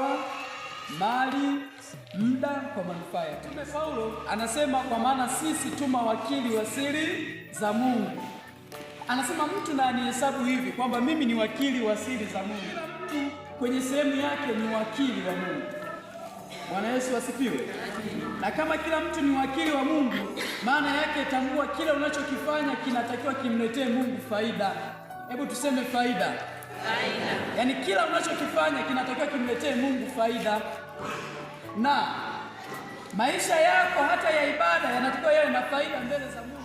vipawa, mali, muda kwa manufaa ya Mtume Paulo anasema, kwa maana sisi tu mawakili wa siri za Mungu. Anasema mtu na anihesabu hivi kwamba mimi ni wakili wa siri za Mungu. Kila mtu kwenye sehemu yake ni wakili wa Mungu. Bwana Yesu asifiwe. Na kama kila mtu ni wakili wa Mungu, maana yake tambua kila unachokifanya kinatakiwa kimletee Mungu faida. Hebu tuseme faida. Faida. Yaani kila unachokifanya kinatakiwa kimletee Mungu faida. Na maisha yako hata ya ibada yanatakiwa yawe na faida mbele za Mungu.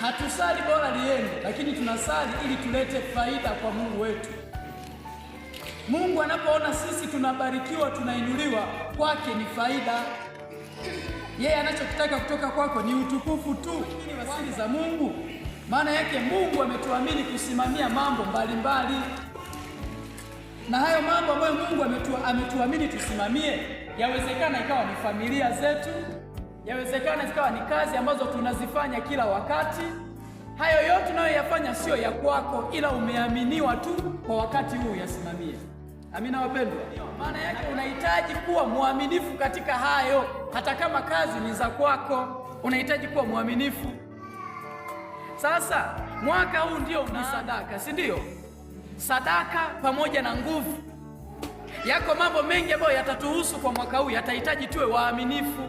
Hatusali bora liende, lakini tunasali ili tulete faida kwa Mungu wetu. Mungu anapoona sisi tunabarikiwa, tunainuliwa, kwake ni faida. Yeye anachokitaka kutoka kwako ni utukufu tu. Ili wasili za Mungu, maana yake Mungu ametuamini kusimamia mambo mbalimbali. Na hayo mambo ambayo Mungu ametuamini tusimamie, yawezekana ikawa ni familia zetu, yawezekana ikawa ni kazi ambazo tunazifanya kila wakati. Hayo yote tunayoyafanya sio ya kwako, ila umeaminiwa tu kwa wakati huu yasimamie. Amina wapendwa. Maana yake unahitaji kuwa mwaminifu katika hayo, hata kama kazi ni za kwako, unahitaji kuwa mwaminifu. Sasa mwaka huu ndio ni sadaka, si ndio? Sadaka pamoja na nguvu. Yako mambo mengi ambayo yatatuhusu kwa mwaka huu, yatahitaji tuwe waaminifu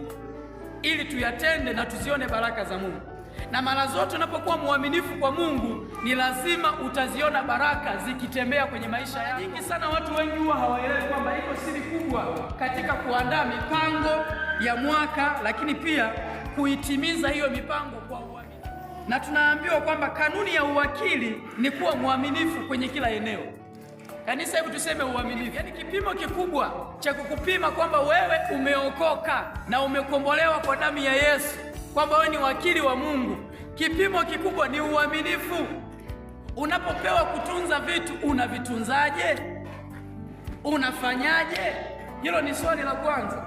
ili tuyatende na tuzione baraka za Mungu. Na mara zote unapokuwa mwaminifu kwa Mungu, ni lazima utaziona baraka zikitembea kwenye maisha yako. Nyingi sana watu wengi huwa hawaelewi kwamba iko siri kubwa katika kuandaa mipango ya mwaka, lakini pia kuitimiza hiyo mipango kwa uaminifu. Na tunaambiwa kwamba kanuni ya uwakili ni kuwa mwaminifu kwenye kila eneo. Kanisa, hebu tuseme uaminifu. Yaani kipimo kikubwa cha kukupima kwamba wewe umeokoka na umekombolewa kwa damu ya Yesu, kwamba wewe ni wakili wa Mungu, kipimo kikubwa ni uaminifu. Unapopewa kutunza vitu, unavitunzaje? Unafanyaje? Hilo ni swali la kwanza,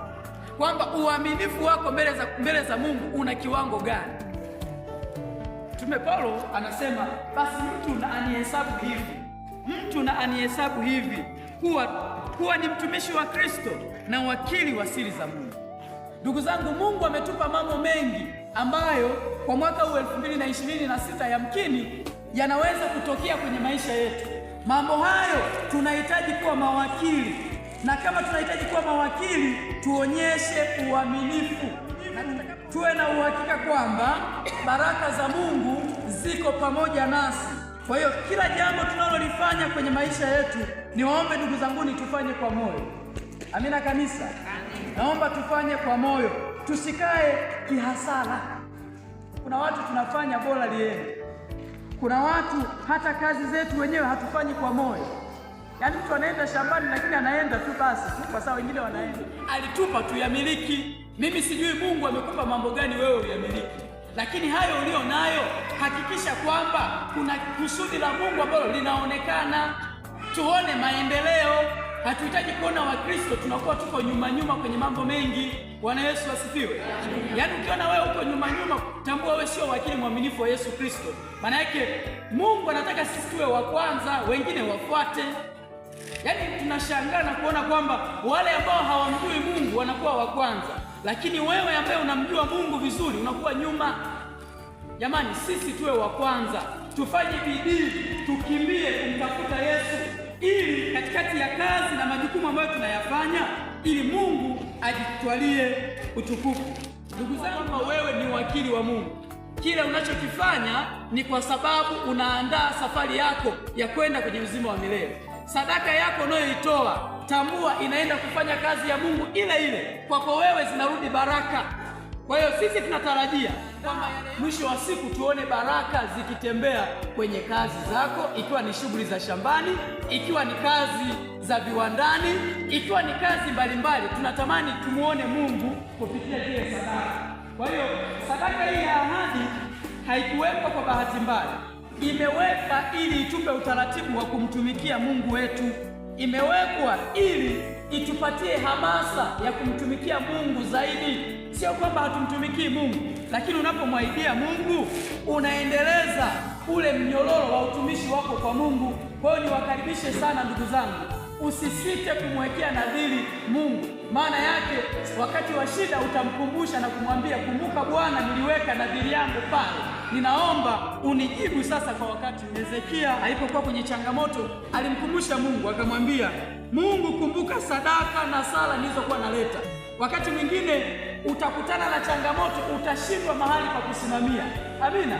kwamba uaminifu wako mbele za Mungu una kiwango gani? Mtume Paulo anasema, basi mtu na anihesabu hivi kuwa ni mtumishi wa Kristo na wakili wa siri za Mungu. Ndugu zangu, Mungu ametupa mambo mengi ambayo kwa mwaka huu 2026 yamkini yanaweza kutokea kwenye maisha yetu. Mambo hayo tunahitaji kuwa mawakili, na kama tunahitaji kuwa mawakili, tuonyeshe uaminifu na tuwe na uhakika kwamba baraka za Mungu ziko pamoja nasi. Kwa hiyo kila jambo tunalolifanya kwenye maisha yetu, niwaombe ndugu zangu, tufanye kwa moyo. Amina kanisa. Naomba tufanye kwa moyo, tusikae kihasara. Kuna watu tunafanya bora liende. Kuna watu hata kazi zetu wenyewe hatufanyi kwa moyo. Yaani mtu anaenda shambani lakini anaenda tu basi, kwa sababu wengine wanaenda. Alitupa tuyamiliki. Mimi sijui Mungu amekupa mambo gani wewe uyamiliki. Lakini hayo ulio nayo, hakikisha kwamba kuna kusudi la Mungu ambalo linaonekana. Tuone maendeleo. Hatuhitaji kuona Wakristo tunakuwa tuko nyuma kwenye mambo mengi. Bwana Yesu asifiwe. Yaani ukiona wewe uko nyuma, tambua wewe sio wakili mwaminifu wa Yesu Kristo. Maana yake Mungu anataka sisi tuwe wa kwanza, wengine wafuate. Yaani tunashangaa na kuona kwamba wale ambao hawamjui Mungu wanakuwa wa kwanza, lakini wewe ambaye unamjua Mungu vizuri unakuwa nyuma. Jamani, sisi tuwe wa kwanza, tufanye bidii, tukimbie kumtafuta Yesu, ili katikati ya kazi na majukumu ambayo tunayafanya, ili Mungu ajitwalie utukufu. Ndugu zangu, wewe ni wakili wa Mungu. Kila unachokifanya ni kwa sababu unaandaa safari yako ya kwenda kwenye uzima wa milele. Sadaka yako unayoitoa, tambua inaenda kufanya kazi ya Mungu ile ile. Kwako wewe zinarudi baraka. Kwa hiyo sisi tunatarajia kwamba mwisho wa siku tuone baraka zikitembea kwenye kazi zako, ikiwa ni shughuli za shambani, ikiwa ni kazi za viwandani, ikiwa ni kazi mbalimbali. Tunatamani tumuone Mungu kupitia zile sadaka. Kwa hiyo sadaka hii ya ahadi haikuwekwa kwa bahati mbaya. Imeweka ili itupe utaratibu wa kumtumikia Mungu wetu. Imewekwa ili itupatie hamasa ya kumtumikia Mungu zaidi. Sio kwamba hatumtumikii Mungu, lakini unapomwahidia Mungu unaendeleza ule mnyororo wa utumishi wako kwa Mungu. Kwa hiyo niwakaribishe sana ndugu zangu, Usisite kumwekea nadhiri Mungu. Maana yake wakati wa shida utamkumbusha na kumwambia, kumbuka Bwana, niliweka nadhiri yangu pale, ninaomba unijibu sasa kwa wakati. Hezekia alipokuwa kwenye changamoto alimkumbusha Mungu, akamwambia Mungu, kumbuka sadaka na sala nilizokuwa naleta. Wakati mwingine utakutana na changamoto, utashindwa mahali pa kusimamia. Amina.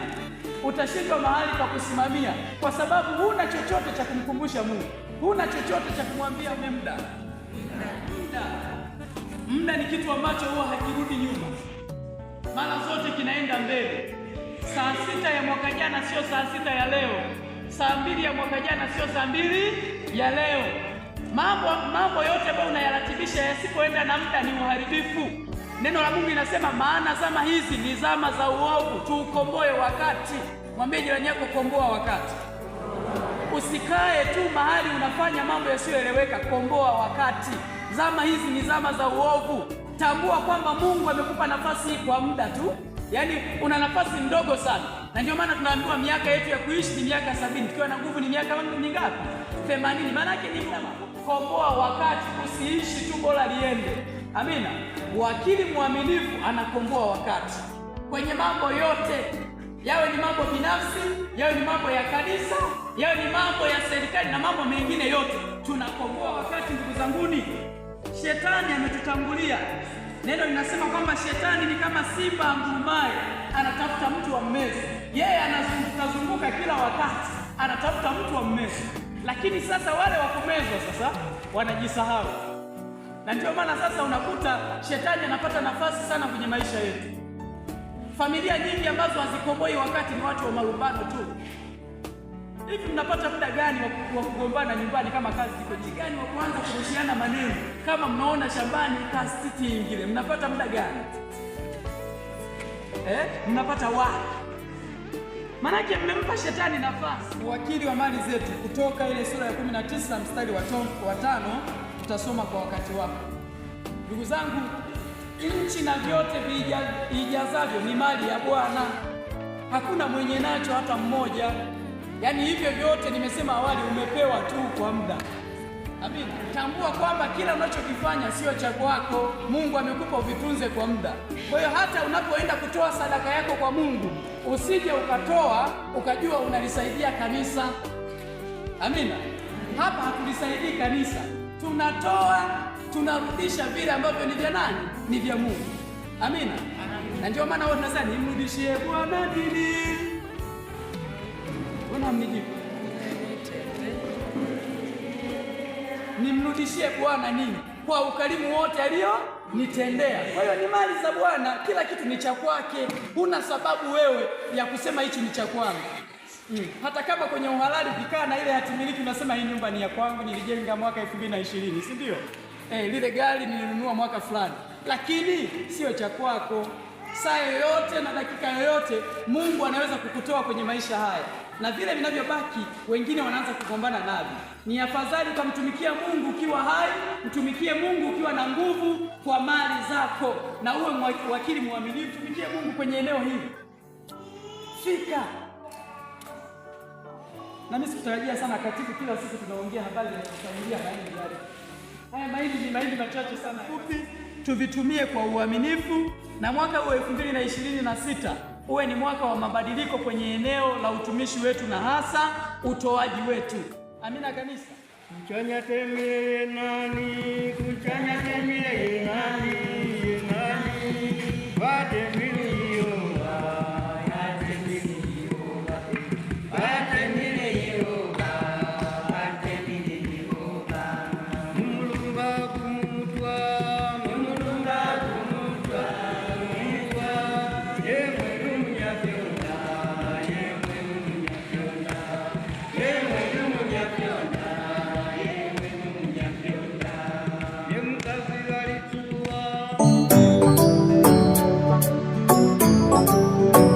Utashindwa mahali pa kusimamia kwa sababu huna chochote cha kumkumbusha Mungu, huna chochote cha kumwambia. Muda ni kitu ambacho huwa hakirudi nyuma, mara zote kinaenda mbele. Saa 6 ya mwaka jana sio saa 6 ya leo, saa 2 ya mwaka jana sio saa 2 ya leo. Mambo yote ambayo unayaratibisha yasipoenda na muda ni uharibifu. Neno la Mungu linasema, maana zama hizi ni zama za uovu, tuukomboe wakati. Mwambie jirani yako, komboa wakati. Usikae tu mahali unafanya mambo yasiyoeleweka, komboa wakati. Zama hizi ni zama za uovu. Tambua kwamba Mungu amekupa nafasi hii kwa muda tu, yaani una nafasi ndogo sana, na ndio maana tunaambiwa miaka yetu ya kuishi ni miaka 70, tukiwa na nguvu ni miaka mingapi? 80. Maana yake ni mema. Komboa wakati, usiishi tu bora liende. Amina. Wakili mwaminifu anakomboa wakati kwenye mambo yote, yawe ni mambo binafsi, yawe ni mambo ya kanisa, yawe ni mambo ya serikali na mambo mengine yote, tunakomboa wakati. Ndugu zanguni, shetani ametutangulia. Neno linasema kwamba shetani ni kama simba angurumaye, anatafuta mtu wa mmeze. Yeye anazunguka kila wakati, anatafuta mtu wa mmeze. Lakini sasa wale wa kumezwa sasa wanajisahau, na ndio maana sasa unakuta shetani anapata nafasi sana kwenye maisha yetu. Familia nyingi ambazo hazikomboi wakati ni watu wa malumbano tu. Hivi mnapata muda gani wa kugombana nyumbani kama kazi ziko nyingi? Gani wa kuanza kurushiana maneno kama mnaona shambani kasiti ingine? Mnapata muda gani? Mnapata wapi? Manake mmempa shetani nafasi. Uwakili wa mali zetu, Kutoka ile sura ya 19 mstari wa 5 tutasoma kwa wakati wako. Ndugu zangu, nchi na vyote vijazavyo ni mali ya Bwana, hakuna mwenye nacho hata mmoja. Yaani hivyo vyote nimesema awali umepewa tu kwa muda. Amina. Tambua kwamba kila unachokifanya sio cha kwako. Mungu amekupa uvitunze kwa muda. Kwa hiyo hata unapoenda kutoa sadaka yako kwa Mungu, usije ukatoa ukajua unalisaidia kanisa. Amina. Hapa hatulisaidii kanisa. Tunatoa, tunarudisha vile ambavyo ni vya nani? Ni vya Mungu. Amina. Na ndio maana wote tunasema nimrudishie Bwana nini? Mnijibu. Nimrudishie Bwana nini? Kwa ukarimu wote alionitendea. Kwa hiyo ni mali za Bwana, kila kitu ni cha kwake. Huna sababu wewe ya kusema hichi ni cha kwangu. Hata kama kwenye uhalali ukikaa na ile hatimiliki unasema hii nyumba ni ya kwangu, nilijenga mwaka 2020, si ndio? Lile gari nilinunua mwaka fulani, lakini sio cha kwako. Saa yoyote na dakika yoyote Mungu anaweza kukutoa kwenye maisha haya, na vile vinavyobaki wengine wanaanza kugombana navyo. Ni afadhali ukamtumikia Mungu ukiwa hai, mtumikie Mungu ukiwa na nguvu kwa mali zako, na uwe wakili mwaminifu. Tumikie Mungu kwenye eneo hili. Fika. Na mimi sikutarajia sana katibu, kila siku tunaongea habari ya familia mahindi yale. Haya mahindi ni mahindi machache sana fupi, tuvitumie kwa uaminifu, na mwaka huu 2026 uwe ni mwaka wa mabadiliko kwenye eneo la utumishi wetu na hasa utoaji wetu. Amina kanisa. Mchanya teme nani